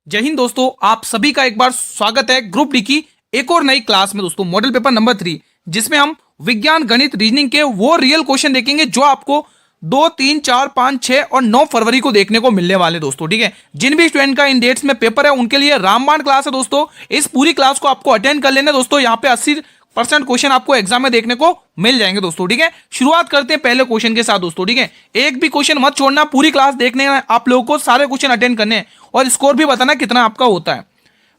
जय हिंद दोस्तों, आप सभी का एक बार स्वागत है ग्रुप डी की एक और नई क्लास में दोस्तों, मॉडल पेपर नंबर 3, जिसमें हम विज्ञान, गणित, रीजनिंग के वो रियल क्वेश्चन देखेंगे जो आपको 2, 3, 4, 5, 6 और 9 फरवरी को देखने को मिलने वाले दोस्तों। ठीक है, जिन भी स्टूडेंट का इन डेट्स में पेपर है उनके लिए रामबाण क्लास है दोस्तों। इस पूरी क्लास को आपको अटेंड कर लेना दोस्तों। यहाँ पे 80% क्वेश्चन आपको एग्जाम में देखने को मिल जाएंगे दोस्तों। ठीक है, शुरुआत करते हैं पहले क्वेश्चन के साथ दोस्तों। ठीक है, एक भी क्वेश्चन मत छोड़ना, पूरी क्लास देखने हैं आप लोगों को, सारे क्वेश्चन अटेंड करने हैं और स्कोर भी बताना कितना आपका होता है।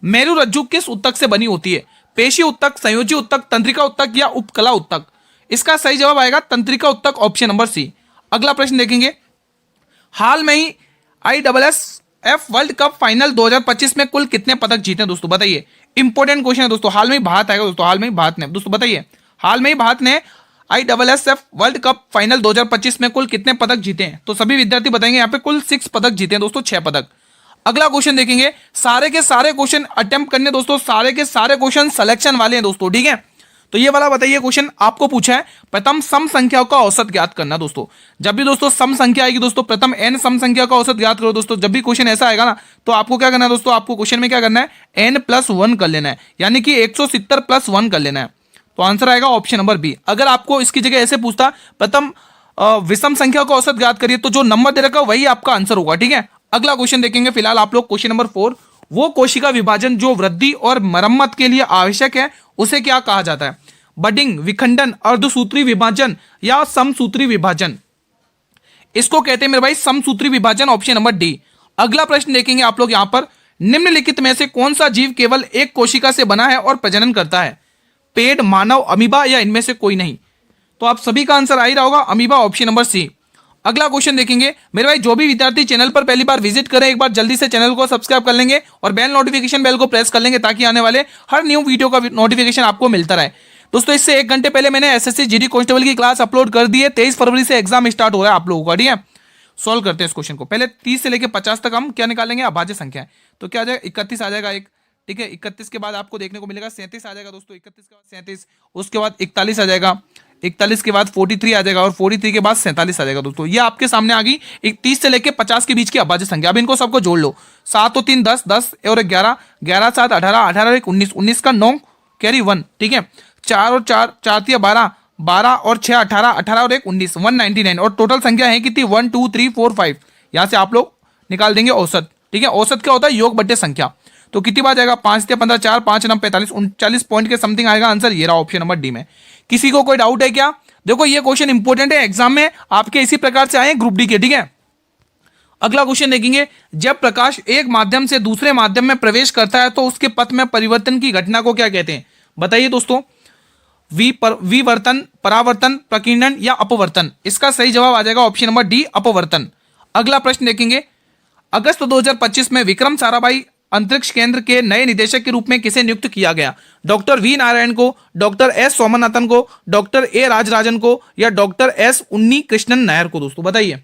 मेरु रज्जु किस उत्तक से बनी होती है? पेशी उत्तक, संयोजी उत्तक, तंत्रिका उत्तक या उपकला उत्तक? इसका सही जवाब आएगा तंत्रिका उत्तक, ऑप्शन नंबर सी। अगला प्रश्न देखेंगे, हाल में ही ISSF वर्ल्ड कप फाइनल 2025 में कुल कितने पदक जीते दोस्तों? बताइए, इंपॉर्टेंट क्वेश्चन है दोस्तों। हाल में ही भारत आएगा दोस्तों, हाल में ही भारत ने, दोस्तों बताइए, हाल में ही भारत ने ISSF वर्ल्ड कप फाइनल 2025 में कुल कितने पदक जीते हैं? तो सभी विद्यार्थी बताएंगे यहाँ पे कुल 6 पदक जीते हैं दोस्तों, 6 पदक। अगला क्वेश्चन देखेंगे, सारे के सारे क्वेश्चन अटेम्प्ट करने दोस्तों, सारे के सारे क्वेश्चन सिलेक्शन वाले हैं दोस्तों। ठीक है, तो ये वाला बताइए, क्वेश्चन आपको पूछा है प्रथम सम संख्याओं का औसत ज्ञात करना दोस्तों। जब भी दोस्तों सम संख्या आएगी दोस्तों, प्रथम n सम संख्या का औसत ज्ञात करो दोस्तों। जब भी क्वेश्चन ऐसा आएगा ना, तो आपको क्या करना है दोस्तों, आपको क्वेश्चन में क्या करना है, n+1 कर लेना है, यानी कि 170+1 कर लेना है। तो आंसर आएगा ऑप्शन नंबर बी। अगर आपको इसकी जगह ऐसे पूछता प्रथम विषम संख्या का औसत ज्ञात करिए, तो जो नंबर दे रखा वही आपका आंसर होगा। ठीक है, अगला क्वेश्चन देखेंगे फिलहाल आप लोग, क्वेश्चन नंबर 4, वो कोशिका विभाजन जो वृद्धि और मरम्मत के लिए आवश्यक है उसे क्या कहा जाता है? बडिंग, विखंडन, अर्धसूत्री विभाजन या समसूत्री विभाजन? इसको कहते हैं मेरे भाई समसूत्री विभाजन, ऑप्शन नंबर डी। अगला प्रश्न देखेंगे आप लोग यहाँ पर, निम्नलिखित में से कौन सा जीव केवल एक कोशिका से बना है और प्रजनन करता है? पेड़, मानव, अमीबा या इनमें से कोई नहीं? तो आप सभी का आंसर आ ही रहा होगा, अमीबा, ऑप्शन नंबर सी। अगला क्वेश्चन देखेंगे मेरे भाई, जो भी विद्यार्थी चैनल पर पहली बार विजिट करें, एक बार जल्दी से चैनल को सब्सक्राइब कर लेंगे और बेल नोटिफिकेशन बेल को प्रेस कर लेंगे, ताकि आने वाले हर न्यू वीडियो का नोटिफिकेशन आपको मिलता रहे दोस्तों। इससे 1 घंटे पहले मैंने SSC GD कांस्टेबल की क्लास अपलोड कर दी है। 23 फरवरी से एग्जाम स्टार्ट हो रहा है आप लोगों का। ठीक है, सॉल्व करते हैं इस क्वेश्चन को। पहले 30 से लेकर 50 तक हम क्या निकालेंगे, अभाज्य संख्या। तो क्या आ जाएगा, 31 आ जाएगा एक। ठीक है, 31 के बाद आपको देखने को मिलेगा 37 आ जाएगा दोस्तों, 31 के बाद 37, उसके बाद 41 आ जाएगा, 41 के बाद 43 आ जाएगा और 43 के बाद 47 आ जाएगा दोस्तों। ये आपके सामने आ गई 31 से लेकर 50 के बीच की अभाज्य संख्या। अब इनको सबको जोड़ लो, 7 और 3 10, 10 और 11, 11 7 18, 18 और 1 19, 19 का 9 कैरी 1। ठीक है, 4 और 4 4 3 12, 12 और 6 18, 18 और 1 19, 199 और टोटल संख्या है कितनी, 1 2 3 4 5। यहाँ से आप लोग निकाल देंगे औसत। ठीक है, औसत क्या होता है, योग बट्टे संख्या। तो कितनी बार जाएगा, 5 से 15, 4 5 9 45, 39 पॉइंट के समथिंग आएगा आंसर। ये रहा ऑप्शन नंबर डी में। किसी को कोई डाउट है क्या? देखो ये क्वेश्चन इंपॉर्टेंट है, एग्जाम में आपके इसी प्रकार से आए ग्रुप डी के। ठीक है, अगला क्वेश्चन देखेंगे, जब प्रकाश एक माध्यम से दूसरे माध्यम में प्रवेश करता है तो उसके पथ में परिवर्तन की घटना को क्या कहते हैं? बताइए दोस्तों, विवर्तन, परावर्तन, प्रकीर्णन या अपवर्तन? इसका सही जवाब आ जाएगा ऑप्शन नंबर डी, अपवर्तन। अगला प्रश्न देखेंगे, अगस्त 2025 में विक्रम साराभाई अंतरिक्ष केंद्र के नए निदेशक के रूप में किसे नियुक्त किया गया? डॉक्टर वी नारायण को, डॉक्टर एस सोमनाथन को, डॉक्टर ए राजराजन को या डॉक्टर एस उन्नी कृष्णन नायर को? दोस्तों बताइए,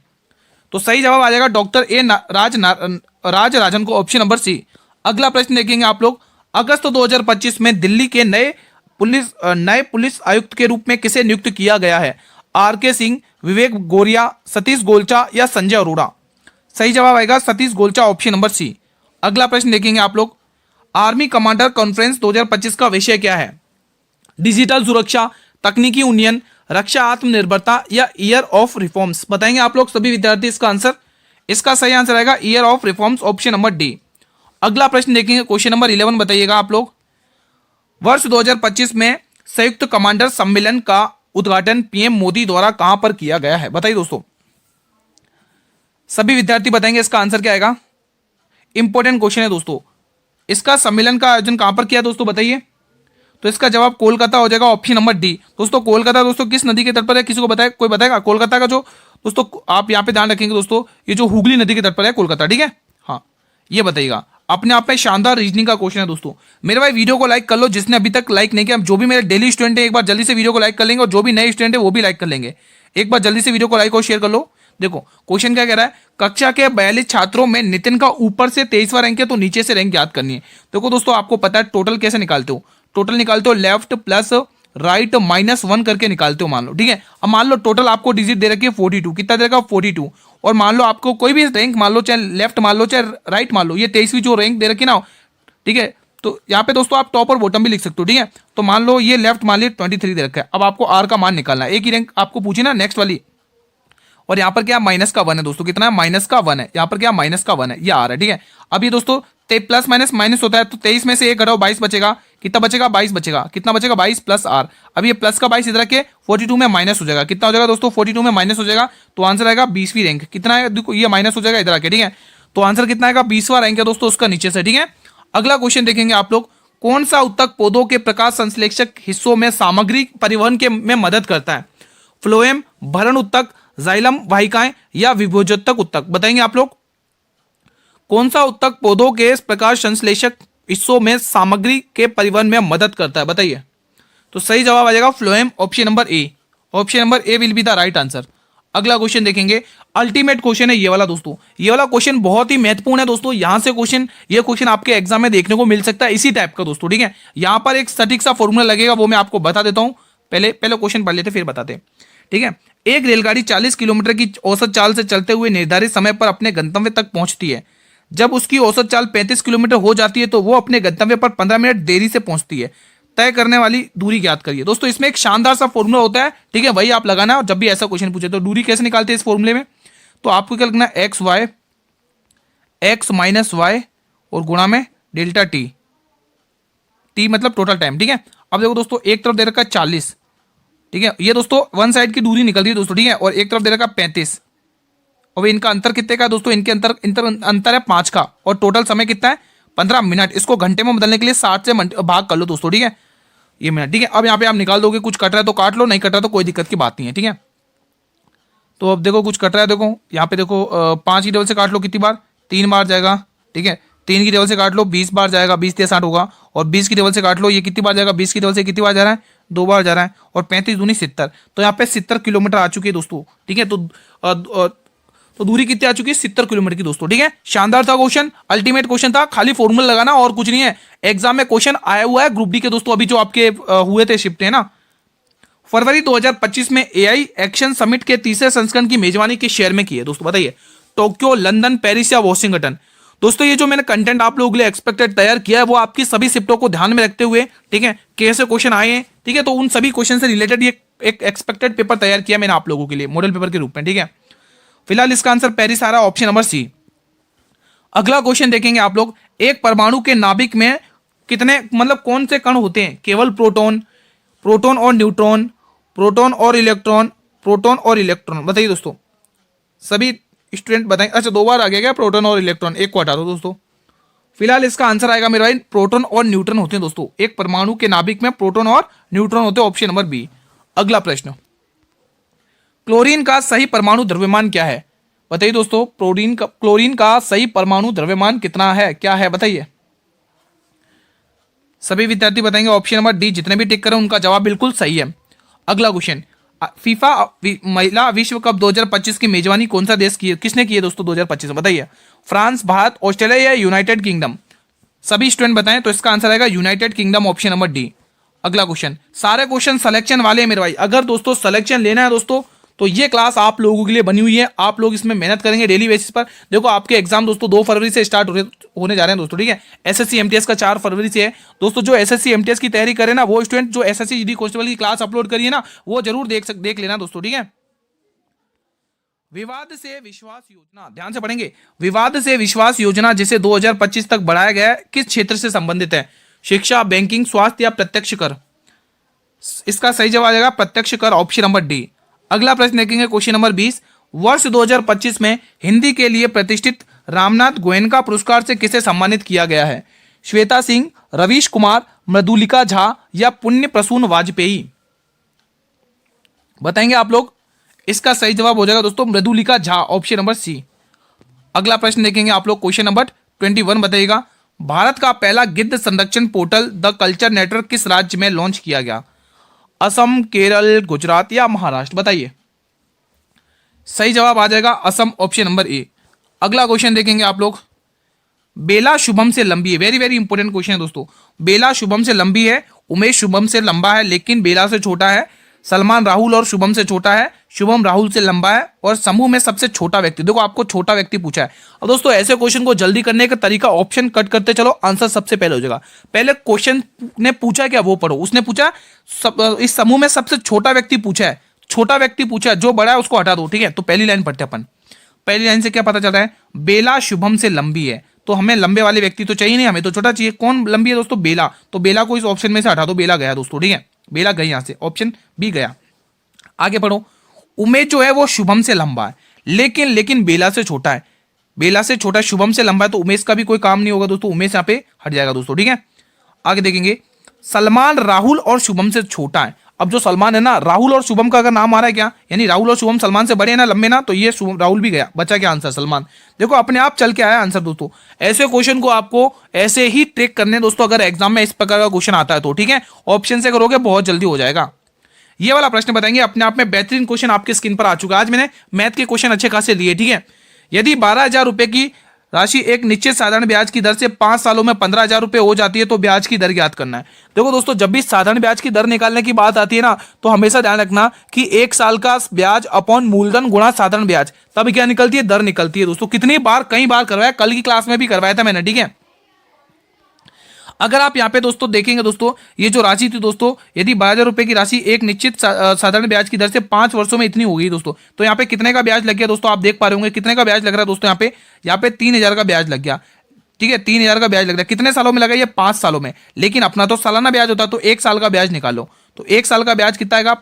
तो सही जवाब आ जाएगा डॉक्टर ए राजराजन को, ऑप्शन नंबर सी। अगला प्रश्न देखेंगे आप लोग, अगस्त 2025 में दिल्ली के नए पुलिस आयुक्त के रूप में किसे नियुक्त किया गया है? RK सिंह, विवेक गोरिया, सतीश गोलचा या संजय अरोड़ा? सही जवाब आएगा Satish Golcha, option number C. अगला प्रश्न देखेंगे आप लोग, आर्मी कमांडर कॉन्फ्रेंस 2025 का विषय क्या है? डिजिटल सुरक्षा, तकनीकी उन्नयन, रक्षा आत्मनिर्भरता या ईयर ऑफ रिफॉर्म्स? बताएंगे आप लोग सभी विद्यार्थी इसका आंसर। इसका सही आंसर आएगा year of reforms, option number D. अगला प्रश्न देखेंगे, क्वेश्चन नंबर 11 बताइएगा आप लोग, वर्ष 2025 में संयुक्त कमांडर सम्मेलन का उद्घाटन PM मोदी द्वारा कहां पर किया गया है? बताइए दोस्तों, सभी विद्यार्थी बताएंगे इसका आंसर क्या आएगा। इंपॉर्टेंट क्वेश्चन है दोस्तों, इसका सम्मेलन का आयोजन कहां पर किया दोस्तों? बताइए, तो इसका जवाब कोलकाता हो जाएगा, ऑप्शन नंबर डी। दोस्तों कोलकाता दोस्तों किस नदी के तट पर है, किसी को बताए, कोई बताएगा? कोलकाता का जो दोस्तों आप यहाँ पे ध्यान रखेंगे दोस्तों, ये जो हुगली नदी के तट पर है कोलकाता। ठीक है, हाँ ये बताइएगा। अपने आप में शानदार रीजनिंग का क्वेश्चन है दोस्तों। मेरे भाई वीडियो को लाइक कर लो, जिसने अभी तक लाइक नहीं किया। जो भी मेरे डेली स्टूडेंट है एक बार जल्दी से वीडियो को लाइक कर लेंगे, और जो भी नए स्टूडेंट है वो भी लाइक कर लेंगे। एक बार जल्दी से वीडियो को लाइक और शेयर कर लो। देखो क्वेश्चन क्या कह रहा है, कक्षा के 42 छात्रों में नितिन का ऊपर से 23वां रैंक है, तो नीचे से रैंक याद करनी है। देखो दोस्तों आपको पता है टोटल कैसे निकालते हो, टोटल निकालते हो लेफ्ट प्लस राइट -1 करके निकालते हो मान लो। ठीक है, अब मान लो टोटल आपको डिजिट दे रखी है 42, कितना दे रखा 42, और मान लो आपको कोई भी रैंक मान लो, चाहे लेफ्ट मान लो चाहे राइट मान लो, ये 23वीं जो रैंक दे रखी ना, ठीक है, तो यहाँ पे दोस्तों आप टॉप और बॉटम भी लिख सकते हो, ठीक है। तो मान लो ये लेफ्ट मान ली 23 दे रखा है, अब आपको आर का मान निकालना है, एक ही रैंक आपको पूछी ना नेक्स्ट वाली, और यहाँ पर क्या माइनस का 1 है दोस्तों, कितना है माइनस का 1 है, यहाँ पर क्या माइनस का 1 है, ये आ रहा है, ठीक है। अब ये दोस्तों प्लस माइनस माइनस होता है, तो 23 में से 1 घटाओ 22 बचेगा, कितना बचेगा 22 बचेगा, कितना बचेगा 22 प्लस आर। अब ये प्लस का 22 इधर के 42 में माइनस हो जाएगा, कितना हो जाएगा दोस्तों 42 में माइनस हो जाएगा, तो आंसर आएगा 20वीं रैंक, कितना है देखो ये माइनस हो जाएगा इधर आके, ठीक है। तो आंसर कितना आएगा 20वां रैंक है दोस्तों उसका नीचे से, ठीक है। अगला क्वेश्चन देखेंगे आप लोग, कौन सा उत्तक पौधों के प्रकाश संश्लेषक हिस्सों में सामग्री परिवहन के में मदद करता है? फ्लोएम, भरण उत्तक, जाइलम वाहिकाएं या विभोजोत्तक उत्तक? बताएंगे आप लोग कौन सा उत्तक पौधों के प्रकाश संश्लेषक हिस्सों में सामग्री के परिवहन में मदद करता है, बताइए। तो सही जवाब आ जाएगा phloem, option number A, option number A will be the right answer. अगला क्वेश्चन देखेंगे, अल्टीमेट क्वेश्चन है ये वाला दोस्तों, ये वाला क्वेश्चन बहुत ही महत्वपूर्ण है दोस्तों, यहां से क्वेश्चन, ये क्वेश्चन आपके एग्जाम में देखने को मिल सकता है इसी टाइप का दोस्तों, ठीक है। यहां पर एक सटीक सा फॉर्मूला लगेगा, वो मैं आपको बता देता हूं, पहले क्वेश्चन पढ़ लेते फिर बताते, ठीक है। एक रेलगाड़ी 40 किलोमीटर की औसत चाल से चलते हुए निर्धारित समय पर अपने गंतव्य तक पहुंचती है। जब उसकी औसत चाल 35 किलोमीटर हो जाती है तो वो अपने गंतव्य पर 15 मिनट देरी से पहुंचती है। तय करने वाली दूरी ज्ञात करिए। दोस्तों इसमें एक शानदार सा फॉर्मूला होता है, ठीक है, वही आप लगाना। और जब भी ऐसा क्वेश्चन पूछे तो दूरी कैसे निकालते हैं इस फॉर्मूले में, तो आपको क्या लगना है एक्स माइनस वाई और गुणा में डेल्टा टी, टी मतलब टोटल टाइम, ठीक है। अब देखो दोस्तों एक तरफ दे रखा है 40, ठीक है, ये दोस्तों वन साइड की दूरी निकल रही है दोस्तों, ठीक है, और एक तरफ दे रखा 35, और इनका अंतर कितने का है दोस्तों, इनके अंतर है 5 का, और टोटल समय कितना है 15 मिनट। इसको घंटे में बदलने के लिए 60 से भाग कर लो दोस्तों, ठीक है, ये मिनट, ठीक है। अब यहाँ पे आप निकाल दोगे, कुछ कट रहा है तो काट लो, नहीं कट रहा तो कोई दिक्कत की बात नहीं है, ठीक है। तो अब देखो कुछ कट रहा है, देखो यहाँ पे देखो 5 की टेबल से काट लो कितनी बार, 3 बार जाएगा, ठीक है। 3 की टेबल से काट लो 20 बार जाएगा, 20 से 60 होगा, और 20 की टेबल से काट लो ये कितनी बार जाएगा, 20 की टेबल से कितनी बार जा रहा है, 2 बार जा रहा है, और 35 दूनी 70, तो यहाँ पे 70 किलोमीटर आ चुकी है दोस्तों, ठीक है। तो दूरी कितनी आ चुकी है 70 किलोमीटर की दोस्तों, ठीक है। शानदार था क्वेश्चन, अल्टीमेट क्वेश्चन था, खाली फॉर्मूला लगाना और कुछ नहीं है। एग्जाम में क्वेश्चन आया हुआ है ग्रुप डी के दोस्तों, अभी जो आपके हुए थे शिफ्ट है ना, फरवरी 2025 में एआई एक्शन समिट के तीसरे संस्करण की मेजबानी किस शहर में की है दोस्तों, बताइए। टोक्यो, लंदन, पेरिस या वॉशिंगटन? दोस्तों ये जो मैंने कंटेंट आप लोगों के लिए एक्सपेक्टेड तैयार किया है वो आपकी सभी शिफ्टों को ध्यान में रखते हुए, ठीक है, कैसे क्वेश्चन आए हैं, ठीक है, तो उन सभी क्वेश्चन से रिलेटेड ये एक एक्सपेक्टेड पेपर तैयार किया मैंने आप लोगों के लिए मॉडल पेपर के रूप में, ठीक है। फिलहाल इसका आंसर पेरिस आ रहा है, ऑप्शन नंबर सी। अगला क्वेश्चन देखेंगे आप लोग, एक परमाणु के नाभिक में कितने मतलब कौन से कण होते हैं? केवल प्रोटॉन, प्रोटॉन और न्यूट्रॉन, प्रोटॉन और इलेक्ट्रॉन, प्रोटॉन और इलेक्ट्रॉन? बताइए दोस्तों, सभी स्टूडेंट बताएं। अच्छा 2 बार आ गया क्या प्रोटॉन और इलेक्ट्रॉन, एक को हटा दो दोस्तों। फिलहाल इसका आंसर आएगा मेरे भाई प्रोटॉन और न्यूट्रॉन होते हैं दोस्तों, एक परमाणु के नाभिक में प्रोटॉन और न्यूट्रॉन होते हैं, ऑप्शन नंबर बी। अगला प्रश्न, क्लोरीन का सही परमाणु द्रव्यमान क्या है? बताइए दोस्तों, क्लोरीन का सही परमाणु द्रव्यमान कितना है, क्या है, बताइए। सभी विद्यार्थी बताएंगे ऑप्शन नंबर डी, जितने भी टिक करें उनका जवाब बिल्कुल सही है। अगला क्वेश्चन, फीफा महिला विश्व कप 2025 की मेजबानी कौन सा देश की, किसने की है दोस्तों 2025 में, बताइए। फ्रांस, भारत, ऑस्ट्रेलिया या यूनाइटेड किंगडम? सभी स्टूडेंट बताएं, तो इसका आंसर आएगा United kingdom, option number D. अगला क्वेश्चन, सारे क्वेश्चन सिलेक्शन वाले हैं मेरे भाई, अगर दोस्तों सिलेक्शन लेना है दोस्तों तो ये क्लास आप लोगों के लिए बनी हुई है, आप लोग इसमें मेहनत करेंगे डेली बेसिस पर। देखो आपके एग्जाम दोस्तों 2 फरवरी से स्टार्ट होने जा रहे हैं दोस्तों, ठीक है। एसएससी एमटीएस का 4 फरवरी से है दोस्तों। जो एसएससी एमटीएस की तैयारी करे ना, वो स्टूडेंट जो एसएससी जीडी कांस्टेबल की क्लास अपलोड करिए ना, वो जरूर देख लेना दोस्तों, ठीक है। विवाद से विश्वास योजना, ध्यान से पढ़ेंगे। विवाद से विश्वास योजना जिसे 2025 तक बढ़ाया गया है, किस क्षेत्र से संबंधित है? शिक्षा, बैंकिंग, स्वास्थ्य या प्रत्यक्ष कर? इसका सही जवाब आएगा प्रत्यक्ष कर, ऑप्शन नंबर डी। अगला प्रश्न देखेंगे, क्वेश्चन नंबर 20, वर्ष 2025 में हिंदी के लिए प्रतिष्ठित रामनाथ गोयनका पुरस्कार से किसे सम्मानित किया गया है? श्वेता सिंह, रवीश कुमार, मृदुलिका झा या पुण्य प्रसून वाजपेयी? बताएंगे आप लोग। इसका सही जवाब हो जाएगा दोस्तों Mridulika Jha, option number C. अगला प्रश्न देखेंगे आप लोग, क्वेश्चन नंबर 21 बताइएगा, भारत का पहला गिद्ध संरक्षण पोर्टल द कल्चर नेटवर्क किस राज्य में लॉन्च किया गया? असम, केरल, गुजरात या महाराष्ट्र? बताइए। सही जवाब आ जाएगा असम, ऑप्शन नंबर ए। अगला क्वेश्चन देखेंगे आप लोग, बेला शुभम से लंबी है, वेरी वेरी इंपॉर्टेंट क्वेश्चन है दोस्तों। बेला शुभम से लंबी है, उमेश शुभम से लंबा है लेकिन बेला से छोटा है, सलमान राहुल और शुभम से छोटा है, शुभम राहुल से लंबा है, और समूह में सबसे छोटा व्यक्ति। देखो आपको छोटा व्यक्ति पूछा है। और दोस्तों ऐसे क्वेश्चन को जल्दी करने का तरीका ऑप्शन कट करते चलो, आंसर सबसे पहले हो जाएगा। पहले क्वेश्चन ने पूछा क्या वो पढ़ो। उसने पूछा इस समूह में सबसे छोटा व्यक्ति पूछा है, छोटा व्यक्ति पूछा है, जो बड़ा है उसको हटा दो। ठीक है, तो पहली लाइन पढ़ते अपन। पहली लाइन से क्या पता चल रहा है, बेला शुभम से लंबी है, तो हमें लंबे वाले व्यक्ति तो चाहिए नहीं, हमें तो छोटा चाहिए। कौन लंबी है दोस्तों, बेला, तो बेला को इस ऑप्शन में से हटा दो, बेला गया दोस्तों। ठीक है, बेला गई यहां से, ऑप्शन बी गया। आगे पढ़ो, उमेश जो है वो शुभम से लंबा है, लेकिन बेला से छोटा है, बेला से छोटा, शुभम से लंबा है, तो उमेश का भी कोई काम नहीं होगा दोस्तों, उमेश यहाँ पे हट जाएगा दोस्तों। ठीक है, आगे देखेंगे, सलमान राहुल और शुभम से छोटा है। अब जो सलमान है ना, राहुल और शुभम का अगर नाम आ रहा है क्या, यानी राहुल और शुभम सलमान से बड़े हैं ना, लंबे ना, तो ये राहुल भी गया, बचा क्या आंसर, सलमान। देखो अपने आप चल के आया आंसर दोस्तों। ऐसे क्वेश्चन को आपको ऐसे ही ट्रिक करने दोस्तों, अगर एग्जाम में इस प्रकार का क्वेश्चन आता है तो। ठीक है, ऑप्शन से करोगे बहुत जल्दी हो जाएगा। ये वाला प्रश्न बताएंगे, अपने आप में बेहतरीन क्वेश्चन आपकी स्क्रीन पर आ चुका है। आज मैंने मैथ के क्वेश्चन अच्छे खासे लिए। ठीक है, यदि 12,000 रुपए की राशि एक निश्चित साधारण ब्याज की दर से 5 सालों में 15,000 रुपए हो जाती है, तो ब्याज की दर ज्ञात करना है। देखो दोस्तों, जब भी साधारण ब्याज की दर निकालने की बात आती है ना, तो हमेशा ध्यान रखना कि 1 साल का ब्याज अपॉन मूलधन गुणा साधारण ब्याज, तब क्या निकलती है, दर निकलती है दोस्तों। कितनी बार, कई बार करवाया, कल की क्लास में भी करवाया था मैंने। ठीक है, अगर आप यहाँ पे दोस्तों देखेंगे दोस्तों, ये जो राशि थी दोस्तों, यदि 12,000 रुपए की राशि एक निश्चित साधारण ब्याज की दर से 5 वर्षों में इतनी हो गई दोस्तों, तो यहाँ पे कितने का ब्याज लग गया दोस्तों, आप देख पा रहे होंगे कितने का ब्याज लग रहा है दोस्तों। यहाँ पे 3,000 का ब्याज लग गया। ठीक है, 3,000 का ब्याज लग रहा है, कितने सालों में लगा, ये 5 सालों में। लेकिन अपना तो सालाना ब्याज होता है, तो 1 साल का ब्याज निकालो, तो 1 साल का ब्याज कितना आएगा,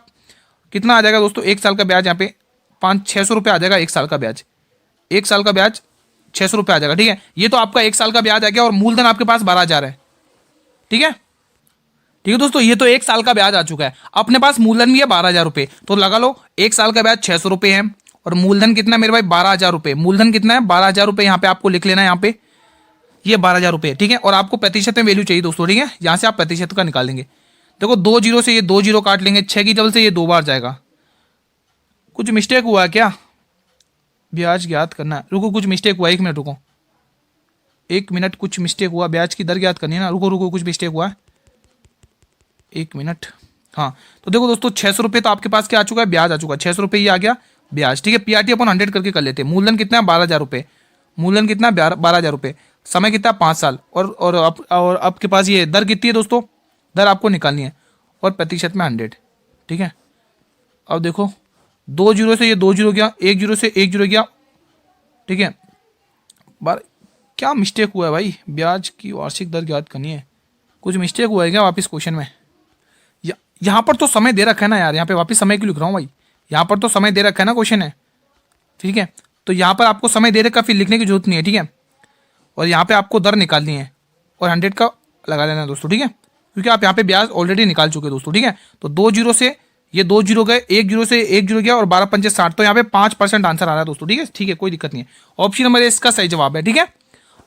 कितना आ जाएगा दोस्तों, 1 साल का ब्याज यहाँ पे 500-600 रुपये आ जाएगा। 1 साल का ब्याज, 1 साल का ब्याज 600 रुपये आ जाएगा। ठीक है, ये तो आपका 1 साल का ब्याज आ गया, और मूलधन आपके पास 12,000 है। ठीक है, ठीक है दोस्तों, ये तो 1 साल का ब्याज आ चुका है। अपने पास मूलधन भी है 12,000 रुपये, तो लगा लो 1 साल का ब्याज 600 रुपये है, और मूलधन कितना है मेरे भाई, 12,000 रुपये। मूलधन कितना है, 12,000 रुपये, यहाँ पे आपको लिख लेना है, यहाँ पे ये 12,000 रुपये। ठीक है, और आपको प्रतिशत में वैल्यू चाहिए दोस्तों। ठीक है, यहाँ से आप प्रतिशत का निकाल लेंगे। देखो 2 जीरो से ये 2 जीरो काट लेंगे, 6 की डबल से ये 2 बार जाएगा। कुछ मिस्टेक हुआ है क्या, ब्याज ज्ञात करना है, रुको कुछ मिस्टेक हुआ, 1 मिनट रुको, 1 मिनट, कुछ मिस्टेक हुआ, ब्याज की दर ज्ञात करनी है ना, रुको रुको कुछ मिस्टेक हुआ है, 1 मिनट। हाँ, तो देखो दोस्तों 600 रुपये तो आपके पास क्या आ चुका है, ब्याज आ चुका है, 600 रुपये ये आ गया ब्याज। ठीक है, पीआरटी अपन 100 करके कर लेते हैं। मूलधन कितना है, 12,000 रुपये, मूलधन कितना है, 12,000 रुपये, समय कितना है, 5 साल, और आपके पास ये दर कितनी है दोस्तों, दर आपको निकालनी है, और प्रतिशत में 100। ठीक है, अब देखो 2 जीरो से ये 2 जीरो गया, 1 जीरो से 1 जीरो गया। ठीक है, क्या मिस्टेक हुआ है भाई, ब्याज की वार्षिक दर ज्ञात करनी है, कुछ मिस्टेक हुआ है क्या वापस क्वेश्चन में। यहाँ पर तो समय दे रखा है ना यार, यहाँ पे वापस समय क्यों लिख रहा हूँ भाई, यहाँ पर तो समय दे रखा है ना, क्वेश्चन है। ठीक है, तो यहाँ पर आपको समय दे रखा, फिर लिखने की जरूरत नहीं है। ठीक है, और यहाँ पे आपको दर निकालनी है, और 100 का लगा लेना है दोस्तों। ठीक है, क्योंकि आप यहाँ पे ब्याज ऑलरेडी निकाल चुके दोस्तों। ठीक है, तो 2 जीरो से ये 2 जीरो गए, 1 जीरो से 1 जीरो गया, और 12 पंचे 60, तो यहाँ पे 5% आंसर आ रहा है दोस्तों। ठीक है, ठीक है, कोई दिक्कत नहीं है, ऑप्शन नंबर इसका सही जवाब है। ठीक है,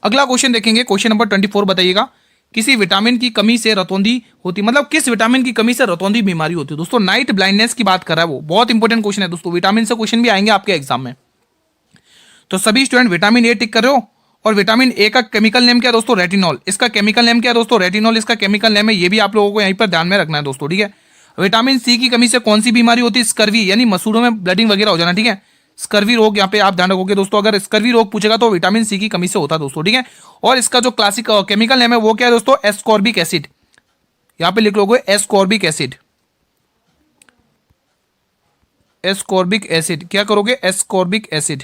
अगला क्वेश्चन देखेंगे, क्वेश्चन नंबर 24 बताइएगा, किसी विटामिन की कमी से रतौंधी होती, मतलब किस विटामिन की कमी से रतौंधी बीमारी होती है दोस्तों। नाइट ब्लाइंडनेस की बात कर रहा है वो, बहुत इंपॉर्टेंट क्वेश्चन है दोस्तों, विटामिन से क्वेश्चन भी आएंगे आपके एग्जाम में। तो सभी स्टूडेंट विटामिन ए टिक कर रहे हो, और विटामिन ए का केमिकल नेम क्या है दोस्तों, रेटिनॉल। इसका केमिकल नेम क्या है दोस्तों, रेटिनॉल इसका केमिकल नेम है, ये भी आप लोगों को यहीं पर ध्यान में रखना है दोस्तों। ठीक है, विटामिन सी की कमी से कौन सी बीमारी होती है, स्कर्वी, यानी मसूड़ों में ब्लडिंग वगैरह हो जाना। ठीक है, स्कर्वी रोग, यहाँ पे आप ध्यान रखोगे दोस्तों, अगर स्कर्वी रोग पूछेगा तो विटामिन सी की कमी से होता है दोस्तों। ठीक है, और इसका जो क्लासिक केमिकल नेम है वो क्या है दोस्तों, एस्कॉर्बिक एसिड, यहाँ पे लिख लोगे एस्कॉर्बिक एसिड, एस्कॉर्बिक एसिड, क्या करोगे, एस्कॉर्बिक एसिड,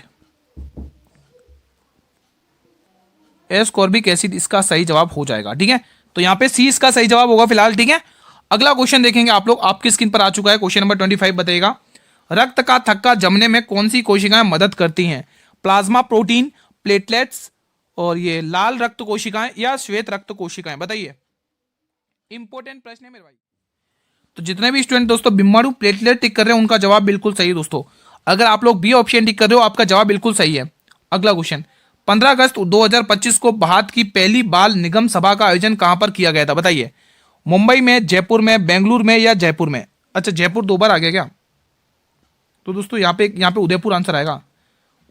एस्कॉर्बिक एसिड इसका सही जवाब हो जाएगा। ठीक है, तो यहाँ पे सी इसका सही जवाब होगा फिलहाल। ठीक है, अगला क्वेश्चन देखेंगे आप लोग, आपकी स्क्रीन पर आ चुका है, क्वेश्चन नंबर 25 बताइएगा, रक्त का थक्का जमने में कौन सी कोशिकाएं मदद करती हैं, प्लाज्मा प्रोटीन, प्लेटलेट्स, और ये लाल रक्त कोशिकाएं, या श्वेत रक्त कोशिकाएं, बताइए। इंपॉर्टेंट प्रश्न है मेरे भाई। तो जितने भी स्टूडेंट दोस्तों बिम्बाणु प्लेटलेट टिक कर रहे हैं उनका जवाब बिल्कुल सही है दोस्तों। अगर आप लोग बी ऑप्शन टिक कर रहे हो आपका जवाब बिल्कुल सही है। अगला क्वेश्चन, 15 अगस्त 2025 को भारत की पहली बाल निगम सभा का आयोजन कहां पर किया गया था, बताइए। मुंबई में, जयपुर में, बेंगलुरु में, या जयपुर में। अच्छा, जयपुर 2 बार आ गया क्या, तो दोस्तों यहाँ पे उदयपुर आंसर आएगा,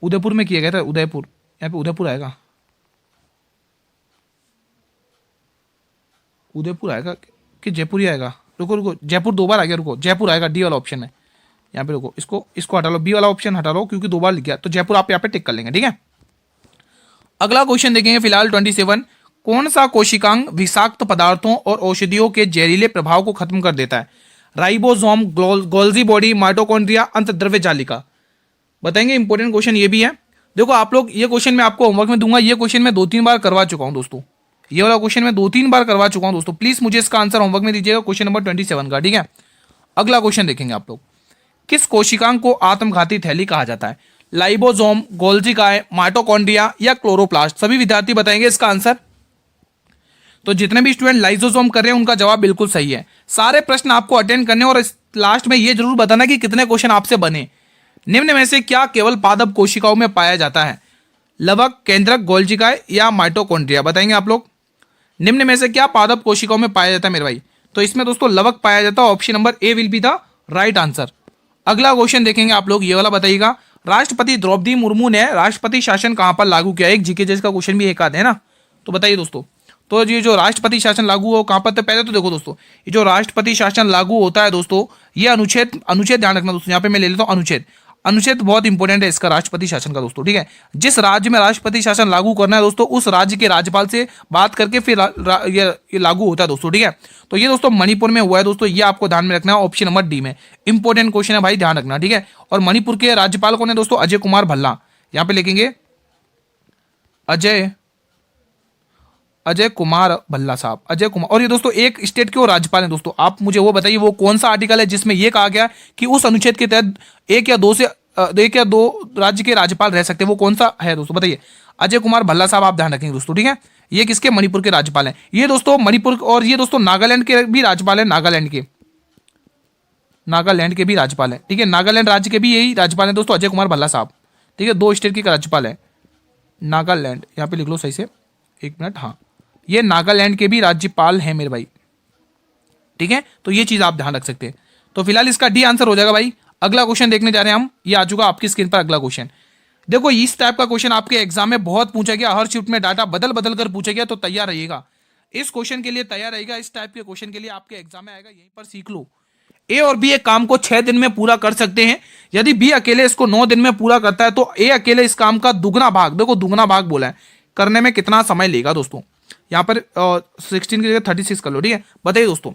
उदयपुर में किया गया था, उदयपुर, यहाँ पे उदयपुर आएगा, उदयपुर आएगा कि जयपुर ही आएगा, रुको रुको, जयपुर 2 बार आ गया, रुको जयपुर आएगा, डी वाला ऑप्शन है यहाँ पे, रुको इसको हटा लो, बी वाला ऑप्शन हटा लो क्योंकि 2 बार लिख गया, तो जयपुर आप यहाँ पे टिक कर लेंगे, ठीक है। अगला क्वेश्चन देखेंगे फिलहाल 27, कौन सा कोशिकांग विषाक्त पदार्थों और औषधियों के जहरीले प्रभाव को खत्म कर देता है? राइबोसोम, गोल्जी बॉडी, माइटोकॉन्ड्रिया, अंतद्रव्य जालिका। बताएंगे, इंपॉर्टेंट क्वेश्चन ये भी है। देखो आप लोग, ये क्वेश्चन मैं आपको होमवर्क में दूंगा, ये क्वेश्चन मैं 2-3 बार करवा चुका हूं दोस्तों, ये वाला क्वेश्चन मैं 2-3 बार करवा चुका हूं दोस्तों। प्लीज मुझे इसका आंसर होमवर्क में दीजिएगा, क्वेश्चन नंबर 27 का, ठीक है। अगला क्वेश्चन देखेंगे आप लोग, किस कोशिकांग को आत्मघाती थैली कहा जाता है? लाइबोसोम, गोल्जी काय, माइटोकॉन्ड्रिया या क्लोरोप्लास्ट? सभी विद्यार्थी बताएंगे इसका आंसर। तो जितने भी स्टूडेंट लाइसोसोम कर रहे हैं उनका जवाब बिल्कुल सही है। सारे प्रश्न आपको अटेंड करने और लास्ट में ये जरूर बताना कि कितने क्वेश्चन आपसे बने। निम्न में से क्या केवल पादप कोशिकाओं में पाया जाता है? लवक, केंद्रक, गोल्जिकाय या माइटोकॉन्ड्रिया? बताएंगे आप लोग, निम्न में से क्या पादप कोशिकाओं में पाया जाता है मेरे भाई? तो इसमें दोस्तों लवक पाया जाता है, option number A will be the right answer. अगला क्वेश्चन देखेंगे आप लोग, ये वाला बताइएगा, राष्ट्रपति द्रौपदी मुर्मू ने राष्ट्रपति शासन कहां पर लागू किया? एक जीके जैसा क्वेश्चन भी एक आधा है ना, तो बताइए दोस्तों। तो ये जो राष्ट्रपति शासन लागू हो कहां पर? तो पहले तो देखो दोस्तों, ये जो राष्ट्रपति शासन लागू होता है दोस्तों, ये अनुच्छेद ध्यान रखना दोस्तों, यहाँ पे मैं ले लेता हूँ अनुच्छेद बहुत इंपॉर्टेंट है इसका, राष्ट्रपति शासन का दोस्तों, ठीक है। जिस राज्य में राष्ट्रपति शासन लागू करना है दोस्तों, उस राज्य के राज्यपाल से बात करके फिर ये लागू होता है दोस्तों, ठीक है। तो ये दोस्तों मणिपुर में हुआ है दोस्तों, ये आपको ध्यान में रखना है, ऑप्शन नंबर डी में। इंपॉर्टेंट क्वेश्चन है भाई, ध्यान रखना, ठीक है। और मणिपुर के राज्यपाल कौन है दोस्तों? अजय कुमार भल्ला, यहाँ पे लिखेंगे अजय कुमार भल्ला साहब, अजय कुमार। और ये दोस्तों एक स्टेट के वो राज्यपाल हैं दोस्तों, आप मुझे वो बताइए वो कौन सा आर्टिकल है जिसमें ये कहा गया कि उस अनुच्छेद के तहत एक या दो राज्य के राज्यपाल रह सकते हैं, वो कौन सा है दोस्तों? बताइए। अजय कुमार भल्ला साहब, आप ध्यान रखेंगे दोस्तों, ठीक है। ये किसके? मणिपुर के राज्यपाल हैं ये दोस्तों, मणिपुर। और ये दोस्तों नागालैंड के भी राज्यपाल है, नागालैंड के भी राज्यपाल है, ठीक है। नागालैंड राज्य के भी यही राज्यपाल है दोस्तों, अजय कुमार भल्ला साहब, ठीक है। 2 स्टेट के राज्यपाल है, नागालैंड, यहाँ पे लिख लो सही से, 1 मिनट, हाँ, ये नागालैंड के भी राज्यपाल हैं मेरे भाई, ठीक है। तो ये चीज आप ध्यान रख सकते हैं। तो फिलहाल इसका डी आंसर हो जाएगा भाई। अगला क्वेश्चन देखने जा रहे हैं हम, ये आ चुका आपकी स्क्रीन पर अगला क्वेश्चन। देखो इस टाइप का क्वेश्चन आपके एग्जाम में बहुत पूछा गया, हर शिफ्ट में डाटा बदल बदल कर पूछा गया, तो तैयार रहिएगा इस क्वेश्चन के लिए, तैयार रहेगा इस टाइप के क्वेश्चन के लिए, आपके एग्जाम में आएगा, यहीं पर सीख लो। ए और बी एक काम को 6 दिन में पूरा कर सकते हैं, यदि बी अकेले इसको 9 दिन में पूरा करता है तो ए अकेले इस काम का दुगना भाग, देखो दुगना भाग बोला है, करने में कितना समय लेगा दोस्तों? यहाँ पर 16 की जगह 36 कर लो, ठीक है। बताइए दोस्तों,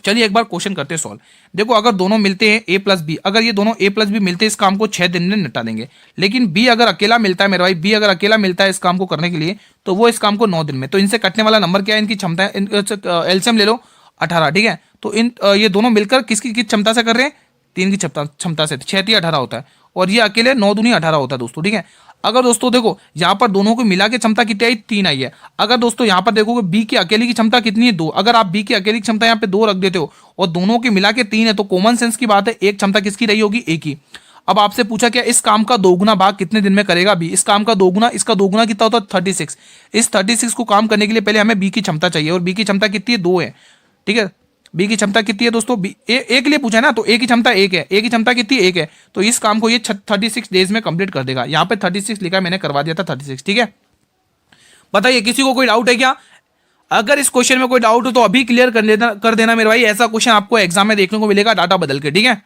चलिए एक बार क्वेश्चन करते हैं सॉल्व। देखो अगर दोनों मिलते हैं ए प्लस बी, अगर ये दोनों ए प्लस बी मिलते हैं इस काम को 6 दिन में निपटा देंगे, लेकिन बी अगर अकेला मिलता है मेरे भाई, बी अगर अकेला मिलता है इस काम को करने के लिए, तो वो इस काम को 9 दिन में। तो इनसे कटने वाला नंबर क्या है? इनकी क्षमता, एलसीएम ले लो 18, ठीक है। तो ये दोनों मिलकर किसकी क्षमता से कर रहे हैं? 3 की क्षमता से, 6 3 18 होता है, और ये अकेले 9 दूनी 18 होता है दोस्तों, ठीक है। अगर दोस्तों देखो यहाँ पर दोनों को मिला के क्षमता कितनी आई? 3 आई है। अगर दोस्तों यहाँ पर देखोगे बी की अकेले की क्षमता कितनी है? 2। अगर आप बी की अकेली क्षमता यहाँ पे 2 रख देते हो और दोनों की मिला के 3 है, तो कॉमन सेंस की बात है एक क्षमता किसकी रही होगी? ए की। अब आपसे पूछा क्या इस काम का दोगुना भाग कितने दिन में करेगा बी? इस काम का दोगुना, इसका दोगुना कितना होता है? 36। इस 36 को काम करने के लिए पहले हमें बी की क्षमता चाहिए, और बी की क्षमता कितनी है? 2 है, ठीक है। बी की क्षमता कितनी है दोस्तों? ए के लिए पूछा है ना, तो ए की क्षमता 1 है, ए की क्षमता कितनी? 1 है। तो इस काम को ये 36 डेज में कंप्लीट कर देगा। यहाँ पे 36 लिखा है, मैंने करवा दिया था 36, ठीक है। बताइए किसी को कोई डाउट है क्या? अगर इस क्वेश्चन में कोई डाउट हो तो अभी क्लियर कर देना मेरे भाई, ऐसा क्वेश्चन आपको एग्जाम में देखने को मिलेगा डाटा बदल के, ठीक है।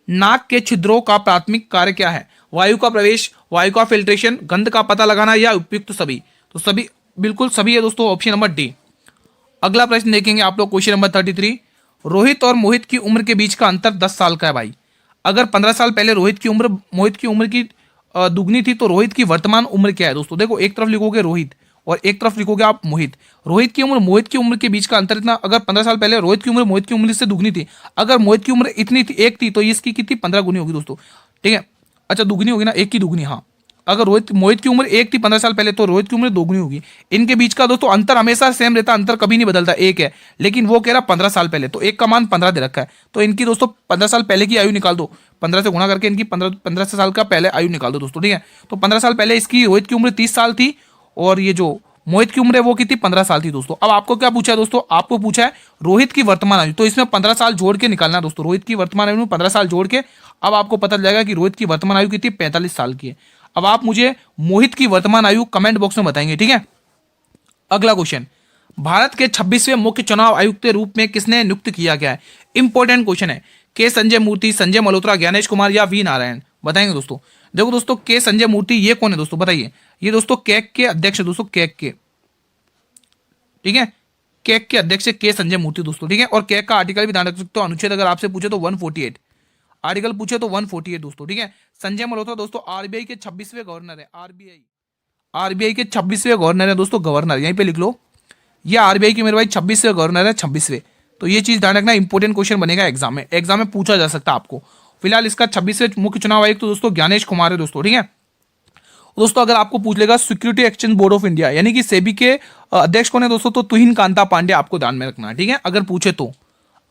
नाक के छिद्रों का प्राथमिक कार्य क्या है? वायु का प्रवेश, वायु का फिल्ट्रेशन, गंध का पता लगाना, या उपयुक्त सभी? तो सभी, बिल्कुल सभी है दोस्तों, ऑप्शन नंबर डी। अगला प्रश्न देखेंगे आप लोग, क्वेश्चन नंबर 33। रोहित और मोहित की उम्र के बीच का अंतर 10 साल का है भाई। अगर 15 साल पहले रोहित की उम्र मोहित की उम्र की दुगनी थी, तो रोहित की वर्तमान उम्र क्या है दोस्तों? देखो एक तरफ लिखोगे रोहित और एक तरफ लिखोगे आप मोहित। रोहित की उम्र मोहित की उम्र के बीच का अंतर इतना, अगर 15 साल पहले रोहित की उम्र मोहित की उम्र से दुगनी थी, अगर मोहित की उम्र इतनी थी 1 थी, तो इसकी कितनी? 15 गुनी होगी दोस्तों, ठीक है। अच्छा दुगनी होगी ना, 1 की दुगनी, हाँ। अगर मोहित की उम्र 1 थी 15 साल पहले, तो रोहित की उम्र 2 गुनी होगी। इनके बीच का दोस्तों अंतर हमेशा सेम रहता, अंतर कभी नहीं बदलता, 1 है। लेकिन वो कह रहा 15 साल पहले, तो 1 का मान 15 दे रखा है, तो इनकी दोस्तों 15 साल पहले की आयु निकाल दो, 15 से गुणा करके इनकी 15 साल का पहले आयु निकाल दो दोस्तों, ठीक है। तो 15 साल पहले इसकी रोहित की उम्र 30 साल थी, और ये जो मोहित की उम्र है वो कितनी? 15 साल थी दोस्तों। अब आपको क्या पूछा है दोस्तों? आपको पूछा है रोहित की वर्तमान आयु, तो इसमें 15 साल जोड़ के निकालना दोस्तों। रोहित की वर्तमान आयु में 15 साल जोड़ के अब आपको पता चल जाएगा कि रोहित की वर्तमान आयु कितनी? 45 साल की है। अब आप मुझे मोहित की वर्तमान आयु कमेंट बॉक्स में बताएंगे, ठीक है। अगला क्वेश्चन, भारत के 26वें मुख्य चुनाव आयुक्त के रूप में किसने नियुक्त किया गया है? इंपॉर्टेंट क्वेश्चन है। के संजय मूर्ति, संजय मल्होत्रा, ज्ञानेश कुमार या वी नारायण? बताएंगे दोस्तों। देखो दोस्तों, के संजय मूर्ति ये कौन है दोस्तों, बताइए। ये दोस्तों कैग के अध्यक्ष दोस्तों, कैग के, ठीक है, कैग के अध्यक्ष के संजय मूर्ति दोस्तों, ठीक है। और कैग का आर्टिकल भी ध्यान रख सकते हो, अनुच्छेद अगर आपसे पूछे तो 148, आर्टिकल पूछे तो 148 दोस्तों, ठीक है। संजय मल्होत्रा दोस्तों आरबीआई के 26वें गवर्नर है, आरबीआई के 26वें गवर्नर है दोस्तों, गवर्नर यहीं पे लिख लो। ये आरबीआई के मेरे भाई 26वें गवर्नर है, 26वें। तो ये चीज ध्यान रखना, इंपोर्टेंट क्वेश्चन बनेगा एग्जाम में पूछा जा सकता है आपको। फिलहाल इसका 26वें मुख्य चुनाव आयुक्त तो दोस्तों ज्ञानेश कुमार है दोस्तों, ठीक है। दोस्तों अगर आपको पूछ लेगा security exchange board of India यानी कि सेबी के अध्यक्ष कौन है दोस्तों, तो तुहिन कांता पांडे आपको ध्यान में रखना है, ठीक है, अगर पूछे तो।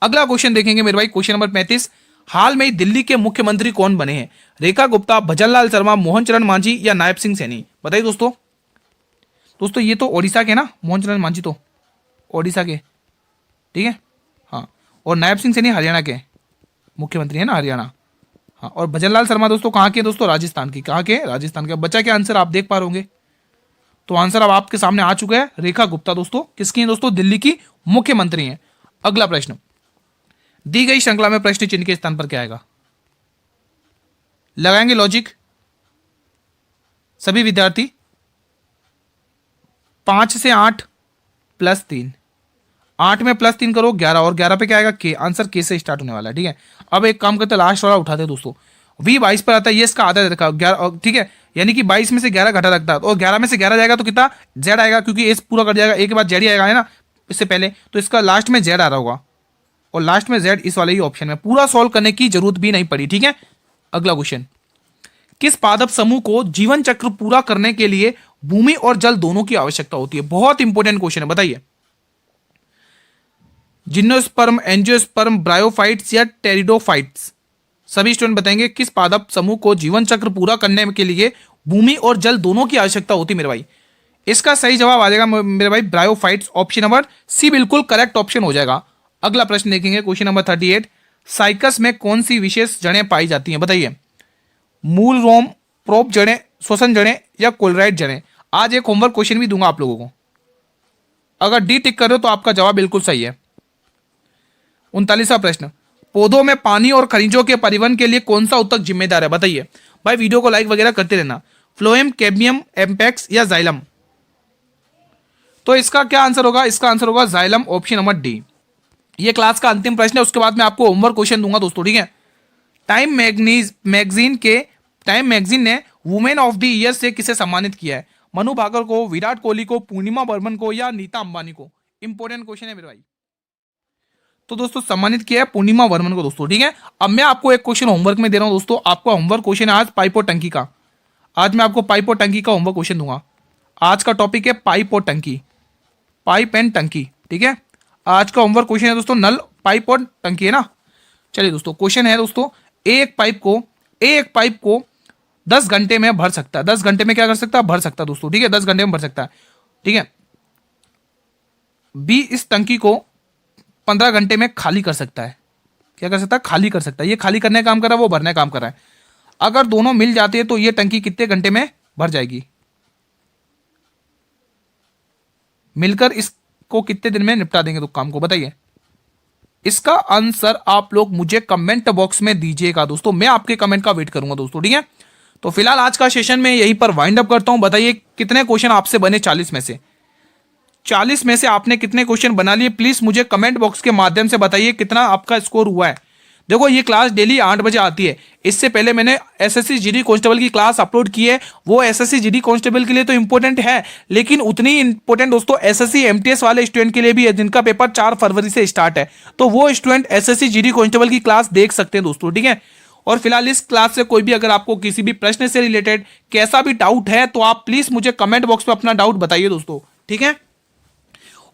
अगला क्वेश्चन देखेंगे मेरे भाई, क्वेश्चन नंबर 35। हाल में ही दिल्ली के मुख्यमंत्री कौन बने हैं? रेखा गुप्ता, भजनलाल शर्मा, मोहन चरण मांझी या नायब सिंह सैनी? बताइए दोस्तों। दोस्तों ये तो ओडिशा के ना, मोहन चरण मांझी तो ओडिशा के, ठीक है, हाँ। और नायब सिंह सैनी हरियाणा के मुख्यमंत्री है ना, हरियाणा, हाँ। और भजनलाल शर्मा दोस्तों कहाँ के दोस्तों, राजस्थान की, कहाँ के, राजस्थान के। बच्चा क्या आंसर आप देख पा रहे होंगे, तो आंसर अब आपके सामने आ चुका है। रेखा गुप्ता दोस्तों किसकी है दोस्तों, दिल्ली की मुख्यमंत्री हैं। अगला प्रश्न, दी गई श्रृंखला में प्रश्न चिन्ह के स्थान पर क्या आएगा? लगाएंगे लॉजिक सभी विद्यार्थी। 5 से 8 प्लस 3, 8 में प्लस 3 करो 11, और 11 पे क्या आएगा, के। आंसर के से स्टार्ट होने वाला है, ठीक है। अब एक काम करते, लास्ट वाला उठाते हैं दोस्तों। v 22 पर आता है, ये इसका आधा रखा 11, ठीक है, यानी कि 22 में से 11 घटा रखता है, और 11 में से 11 जाएगा तो कितना, z आएगा, क्योंकि एस पूरा कर जाएगा, ए के बाद जेड ही आएगा है ना इससे पहले, तो इसका लास्ट में जेड आ रहा होगा, और लास्ट में जेड इस वाले ही ऑप्शन में। पूरा सॉल्व करने की जरूरत भी नहीं पड़ी, ठीक है। अगला क्वेश्चन, किस पादप समूह को जीवन चक्र पूरा करने के लिए भूमि और जल दोनों की आवश्यकता होती है? बहुत इंपॉर्टेंट क्वेश्चन है, बताइए। जिम्नोस्पर्म, एंजियोस्पर्म, ब्रायोफाइट्स या टेरिडोफाइट्स? सभी स्टूडेंट बताएंगे किस पादप समूह को जीवन चक्र पूरा करने के लिए भूमि और जल दोनों की आवश्यकता होती है मेरे भाई? इसका सही जवाब आ जाएगा मेरे भाई ब्रायोफाइट्स, ऑप्शन नंबर सी बिल्कुल करेक्ट ऑप्शन हो जाएगा। अगला प्रश्न देखेंगे, क्वेश्चन नंबर 38। साइकस में कौन सी विशेष जड़ें पाई जाती हैं? बताइए। मूल, रोम, प्रोप जड़ें, श्वसन जड़ें या कोलराइट जड़ें? आज एक होमवर्क क्वेश्चन भी दूंगा आप लोगों को, अगर डी टिक कर रहे हो तो आपका जवाब बिल्कुल सही है। 39वां प्रश्न, पौधों में पानी और खनिजों के परिवहन के लिए कौन सा ऊतक जिम्मेदार है? बताइए। भाई वीडियो को लाइक वगैरह करते रहना। फ्लोएम, कैडमियम, एम्पेक्स या जाइलम? तो इसका क्या आंसर होगा? इसका आंसर होगा जाइलम, ऑप्शन नंबर डी। ये क्लास का अंतिम प्रश्न है, उसके बाद मैं आपको होमवर्क क्वेश्चन दूंगा दोस्तों, ठीक है। टाइम मैगजीन ने वुमेन ऑफ द ईयर से किसे सम्मानित किया है? मनु भाकर को, विराट कोहली को, पूर्णिमा बर्मन को या नीता अंबानी को? इंपॉर्टेंट क्वेश्चन है मेरे भाई। तो दोस्तों सम्मानित किया है पूर्णिमा वर्मन को दोस्तों, ठीक है। अब मैं आपको एक क्वेश्चन होमवर्क में दे रहा हूं दोस्तों। आपका होमवर्क क्वेश्चन है आज पाइप और टंकी का। आज मैं आपको पाइप और टंकी का होमवर्क क्वेश्चन दूंगा। आज का टॉपिक है पाइप और टंकी, पाइप एंड टंकी, ठीक है। आज का होमवर्क क्वेश्चन है दोस्तों नल, पाइप और टंकी, है ना। चलिए दोस्तों, क्वेश्चन है दोस्तों, एक पाइप को 10 घंटे में भर सकता है। 10 घंटे में क्या कर सकता है? भर सकता है दोस्तों, ठीक है। 10 घंटे में भर सकता है, ठीक है। बी इस टंकी को 15 घंटे में खाली कर सकता है। क्या कर सकता है? खाली कर सकता है। ये खाली करने का काम कर रहा है, वो भरने का काम कर रहा है। अगर दोनों मिल जाते हैं तो ये टंकी कितने घंटे में भर जाएगी? मिलकर इसको कितने दिन में निपटा देंगे तो काम को? बताइए। इसका आंसर आप लोग मुझे कमेंट बॉक्स में दीजिएगा दोस्तों, मैं आपके कमेंट का वेट करूंगा दोस्तों, ठीक है। तो फिलहाल आज का सेशन में यहीं पर वाइंड अप करता हूं। बताइए कितने क्वेश्चन आपसे बने 40 में से? 40 में से आपने कितने क्वेश्चन बना लिए? प्लीज मुझे कमेंट बॉक्स के माध्यम से बताइए कितना आपका स्कोर हुआ है। देखो ये क्लास डेली 8 बजे आती है। इससे पहले मैंने एसएससी जीडी कांस्टेबल की क्लास अपलोड की है। वो एसएससी जीडी कांस्टेबल के लिए तो इंपॉर्टेंट है, लेकिन उतनी इंपॉर्टेंट दोस्तों एसएससी एमटीएस वाले स्टूडेंट के लिए भी है, जिनका पेपर 4 फरवरी से स्टार्ट है। तो वो स्टूडेंट एसएससी जीडी कांस्टेबल की क्लास देख सकते हैं दोस्तों, ठीक है। और फिलहाल इस क्लास से कोई भी अगर आपको किसी भी प्रश्न से रिलेटेड कैसा भी डाउट है तो आप प्लीज मुझे कमेंट बॉक्स में अपना डाउट बताइए दोस्तों, ठीक है।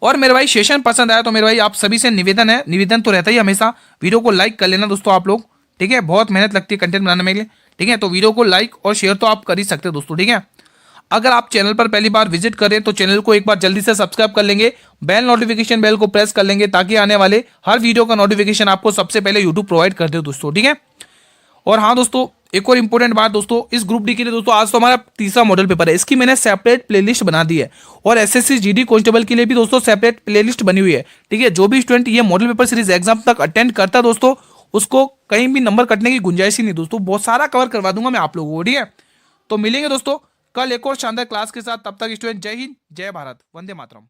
और मेरे भाई सेशन पसंद आया तो मेरे भाई आप सभी से निवेदन तो रहता ही हमेशा, वीडियो को लाइक कर लेना दोस्तों आप लोग, ठीक है। बहुत मेहनत लगती है कंटेंट बनाने में, ठीक है। तो वीडियो को लाइक और शेयर तो आप कर ही सकते हो दोस्तों, ठीक है। अगर आप चैनल पर पहली बार विजिट करें तो चैनल को एक बार जल्दी से सब्सक्राइब कर लेंगे, बेल नोटिफिकेशन बेल को प्रेस कर लेंगे, ताकि आने वाले हर वीडियो का नोटिफिकेशन आपको सबसे पहले यूट्यूब प्रोवाइड कर दे दोस्तों, ठीक है। और हाँ दोस्तों, एक और इंपॉर्टेंट बात दोस्तों, इस ग्रुप डी के लिए दोस्तों आज तो हमारा तीसरा मॉडल पेपर है, इसकी मैंने सेपरेट प्लेलिस्ट बना दी है। और एसएससी जीडी कांस्टेबल के लिए भी दोस्तों सेपरेट प्लेलिस्ट बनी हुई है। ठीक है, जो भी स्टूडेंट ये मॉडल पेपर सीरीज एग्जाम तक अटेंड करता है दोस्तों, उसको कहीं भी नंबर कटने की गुंजाइश ही नहीं दोस्तों, बहुत सारा कवर करवा दूंगा मैं आप लोगों को। ठीक है, तो मिलेंगे दोस्तों कल एक और शानदार क्लास के साथ। तब तक स्टूडेंट जय हिंद, जय भारत, वंदे मातरम।